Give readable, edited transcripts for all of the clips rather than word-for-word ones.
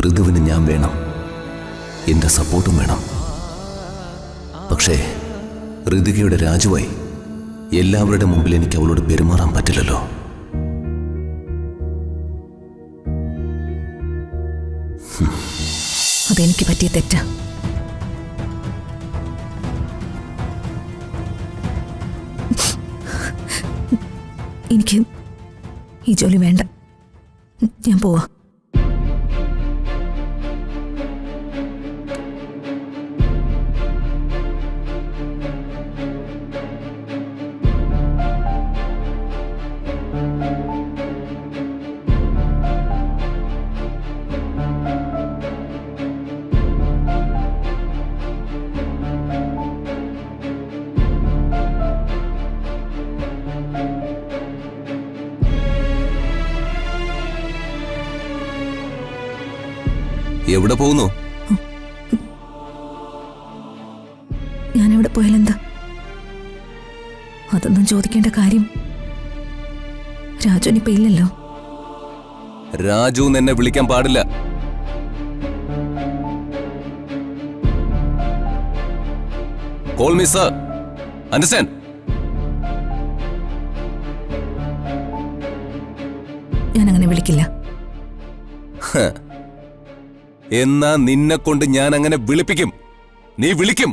ഋതുവിന് ഞാൻ വേണം, എൻ്റെ സപ്പോർട്ടും വേണം. പക്ഷേ ഋതികയുടെ രാജുവായി എല്ലാവരുടെ മുമ്പിൽ എനിക്ക് അവളോട് പെരുമാറാൻ പറ്റില്ലല്ലോ. അതെനിക്ക് പറ്റിയ തെറ്റാ. എനിക്ക് ഈ ജോലി വേണ്ട. ഞാൻ പോവാ. എവിടെ പോകുന്നു? ഞാൻ എവിടെ പോയാലെന്താ? അതൊന്നും ചോദിക്കേണ്ട കാര്യം രാജുനിപ്പോ ഇല്ലല്ലോ. രാജു എന്നെ വിളിക്കാൻ പാടില്ല. Call me sir. അണ്ടർസ്റ്റാൻഡ്? ഞാൻ അങ്ങനെ വിളിക്കില്ല. എന്നാ നിന്നെ കൊണ്ട് ഞാൻ അങ്ങനെ വിളിപ്പിക്കും. നീ വിളിക്കും.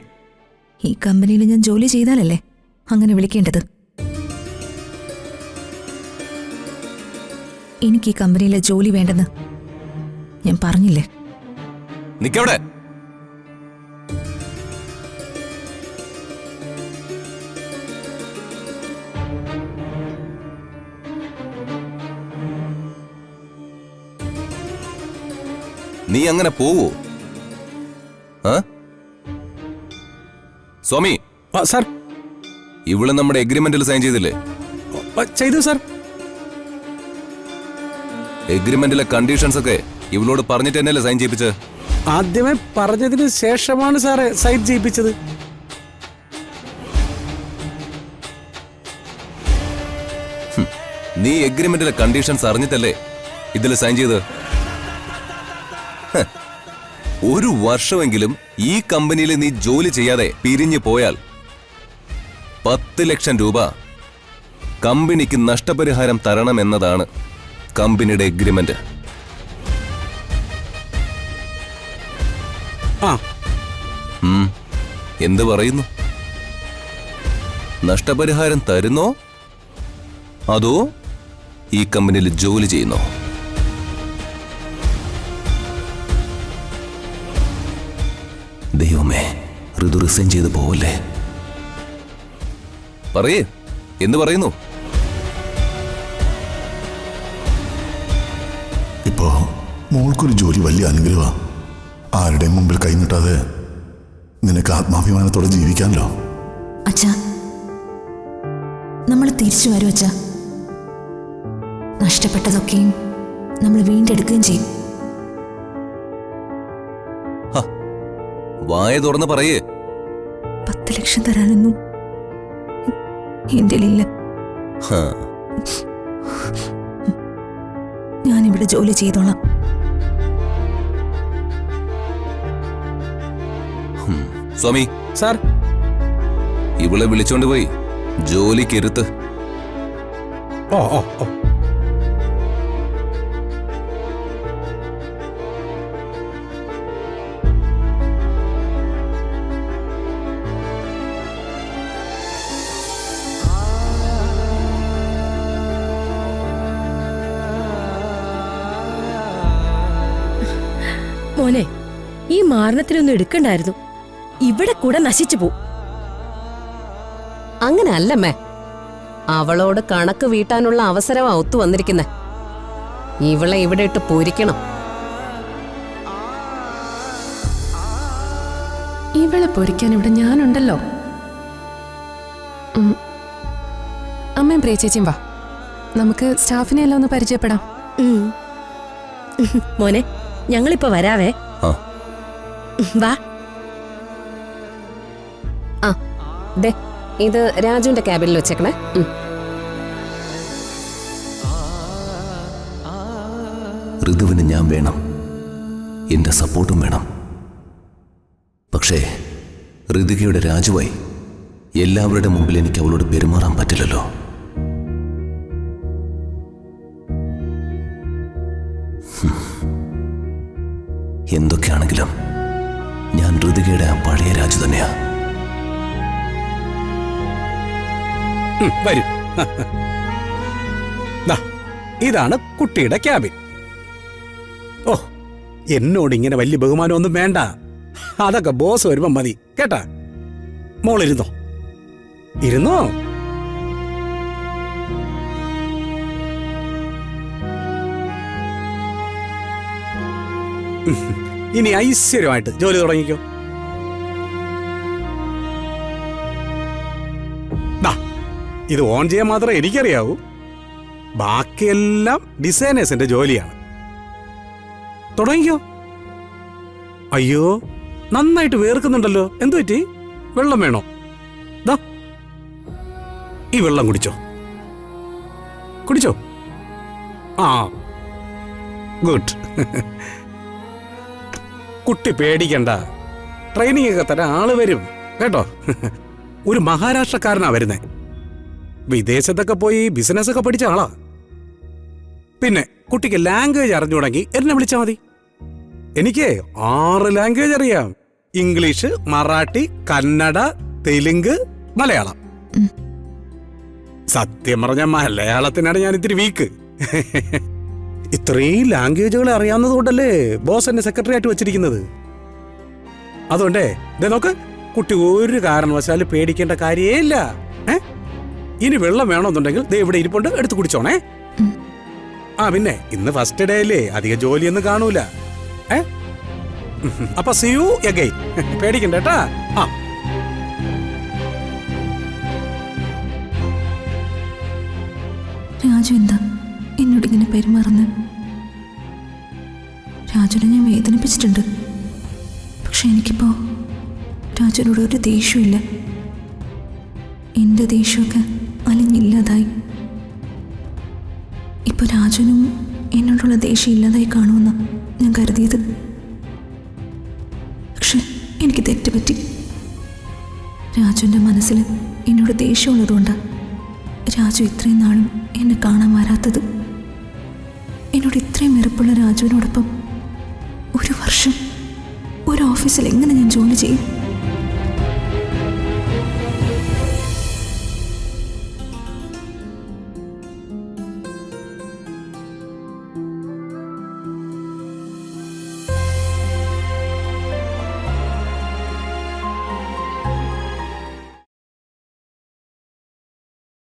ഈ കമ്പനിയിൽ ഞാൻ ജോലി ചെയ്താലല്ലേ അങ്ങനെ വിളിക്കേണ്ടത്. എനിക്ക് ഈ കമ്പനിയിലെ ജോലി വേണ്ടെന്ന് ഞാൻ പറഞ്ഞില്ലേ. നിക്കവിടെ. നീ അങ്ങനെ പോവോ? സ്വാമി സർ, ഇവള് നമ്മുടെ എഗ്രിമെന്റിൽ സൈൻ ചെയ്തില്ലേ? ചെയ്തു സർ. എഗ്രിമെന്റിലെ കണ്ടീഷൻസ് ഒക്കെ ഇവളോട് പറഞ്ഞിട്ട് തന്നെയല്ലേ സൈൻ ചെയ്യിപ്പിച്ചത്? ആദ്യമേ പറഞ്ഞതിന് ശേഷമാണ് സാറേ സൈൻ ചെയ്യിപ്പിച്ചത്. നീ എഗ്രിമെന്റിലെ കണ്ടീഷൻസ് അറിഞ്ഞിട്ടല്ലേ ഇതിൽ സൈൻ ചെയ്ത്? ഒരു വർഷമെങ്കിലും ഈ കമ്പനിയിൽ നീ ജോലി ചെയ്യാതെ പിരിഞ്ഞു പോയാൽ 10 ലക്ഷം രൂപ കമ്പനിക്ക് നഷ്ടപരിഹാരം തരണമെന്നതാണ് കമ്പനിയുടെ എഗ്രിമെന്റ്. എന്ത് പറയുന്നു? നഷ്ടപരിഹാരം തരുന്നോ അതോ ഈ കമ്പനിയിൽ ജോലി ചെയ്യുന്നോ? ദൈവമേ, ഋതു റിസൈൻ ചെയ്ത് പോവല്ലേ? പറയേ, എന്ത് പറയുന്നു? ഇപ്പോ മോൾക്കൊരു ജോലി വലിയ അനുഗ്രഹമാണ്. ആരുടെയും മുമ്പിൽ കൈനിട്ടാതെ നിനക്ക് ആത്മാഭിമാനത്തോടെ ജീവിക്കാമല്ലോ. അച്ഛാ, നമ്മൾ തിരിച്ചു വരും അച്ഛാ. നഷ്ടപ്പെട്ടതൊക്കെയും നമ്മൾ വീണ്ടെടുക്കുകയും ചെയ്യും. വായ തുറന്ന് പറയേ. 10 ലക്ഷം തരാനൊന്നും എന്റെ ഇല്ല. ഞാനിവിടെ ജോലി ചെയ്തോളാം. സ്വാമി സാർ, ഇവളെ വിളിച്ചോണ്ട് പോയി ജോലിക്കിരുത്ത്. ഓ ഓ ഓ മോനെ, ഈ മാരണത്തിനൊന്നും എടുക്കണ്ടായിരുന്നു. ഇവിടെ കൂടെ നശിച്ചു പോ. അങ്ങനെ അല്ലമ്മേ, അവളോട് കണക്ക് വീട്ടാനുള്ള അവസരമാ ഒത്തു വന്നിരിക്കുന്നെ. ഇവളെ ഇവിടെ ഇട്ട് പൂരിക്കണം. ഇവളെ പൊരിക്കാൻ ഇവിടെ ഞാനുണ്ടല്ലോ. അമ്മയും പ്രിയ ചേച്ചിയും വാ, നമുക്ക് സ്റ്റാഫിനെ എല്ലാം ഒന്ന് പരിചയപ്പെടാം. മോനെ, ഞങ്ങളിപ്പോ വരാവേ. വാ. ആ ദേ, ഇത് രാജുവിന്റെ ക്യാബിനിൽ വെച്ചേക്കണേ. ഋതുവിന് ഞാൻ വേണം, എൻ്റെ സപ്പോർട്ടും വേണം. പക്ഷേ ഋതികയുടെ രാജുവായി എല്ലാവരുടെ മുമ്പിൽ എനിക്ക് അവളോട് പെരുമാറാൻ പറ്റില്ലല്ലോ. എന്തൊക്കെയാണെങ്കിലും ഞാൻ ഋതികയുടെ ആ പഴയ രാജു തന്നെയാ. വരൂ. ദാ, ഇതാണ് കുട്ടിയുടെ ക്യാബിൻ. ഓ, എന്നോട് ഇങ്ങനെ വലിയ ബഹുമാനമൊന്നും വേണ്ട. അതൊക്കെ ബോസ് വരുമ്പോ മതി കേട്ടാ. മോളിരുന്നോ, ഇരുന്നോ. ഇനി ഐശ്വര്യമായിട്ട് ജോലി തുടങ്ങിക്കോ. ഇത് ഓൺ ചെയ്യാൻ മാത്രമേ എനിക്കറിയാവൂ. ബാക്കിയെല്ലാം ഡിസൈനേഴ്സിന്റെ ജോലിയാണ്. തുടങ്ങിക്കോ. അയ്യോ, നന്നായിട്ട് വേർക്കുന്നുണ്ടല്ലോ. എന്തു പറ്റി? വെള്ളം വേണോ? ദാ, ഈ വെള്ളം കുടിച്ചോ. കുടിച്ചോ? ആ, ഗുഡ്. കുട്ടി പേടിക്കണ്ട. ട്രെയിനിങ് ഒക്കെ തരാൻ ആള് വരും കേട്ടോ. ഒരു മഹാരാഷ്ട്രക്കാരനാ വരുന്നേ. വിദേശത്തൊക്കെ പോയി ബിസിനസ് ഒക്കെ പഠിച്ച ആളാ. പിന്നെ കുട്ടിക്ക് ലാംഗ്വേജ് അറിഞ്ഞു തുടങ്ങി എന്നെ വിളിച്ചാൽ മതി. എനിക്ക് 6 ലാംഗ്വേജ് അറിയാം. ഇംഗ്ലീഷ്, മറാഠി, കന്നഡ, തെലുങ്ക്, മലയാളം. സത്യം പറഞ്ഞ മലയാളത്തിനാണ് ഞാൻ ഇത്തിരി വീക്ക്. ഇത്രയും ലാംഗ്വേജുകൾ അറിയാവുന്നതുകൊണ്ടല്ലേ ബോസ് എന്നെ സെക്രട്ടറി ആയിട്ട് വെച്ചിരിക്കുന്നത്. അതുകൊണ്ടേ ദേ നോക്ക്, കുട്ടി ഒരു കാരണവശാലും പേടിക്കേണ്ട കാര്യേ ഇല്ല. ഇനി വെള്ളം വേണമെന്നുണ്ടെങ്കിൽ ദേ ഇവിടെ ഇരിപ്പുണ്ട്, എടുത്ത് കുടിച്ചോണേ. ആ പിന്നെ ഇന്ന് ഫസ്റ്റ് ഡേ അല്ലേ, അധികം ജോലിയൊന്നും കാണൂല. അപ്പൊ സീ യു അഗൈൻ. പേടിക്കണ്ട കേട്ടാ. ആ, രാജു എന്താ എന്നോടിങ്ങനെ പെരുമാറുന്നത്? രാജുനെ ഞാൻ വേദനിപ്പിച്ചിട്ടുണ്ട്. പക്ഷെ എനിക്കിപ്പോ രാജുനോട് ഒരു ദേഷ്യമില്ല. എൻ്റെ ദേഷ്യമൊക്കെ അലിഞ്ഞില്ലാതായി. ഇപ്പൊ രാജുനും എന്നോടുള്ള ദേഷ്യം ഇല്ലാതായി കാണുമെന്ന് ഞാൻ കരുതിയത്. പക്ഷെ എനിക്ക് തെറ്റുപറ്റി. രാജുവിൻ്റെ മനസ്സിൽ എന്നോട് ദേഷ്യമുള്ളതുകൊണ്ടാണ് രാജു ഇത്രയും നാളും എന്നെ കാണാൻ വരാത്തത്. എന്നോട് ഇത്രയും വെറുപ്പുള്ള രാജുവിനോടൊപ്പം 1 വർഷം ഒരു ഓഫീസിൽ എങ്ങനെ ഞാൻ ജോലി ചെയ്യും?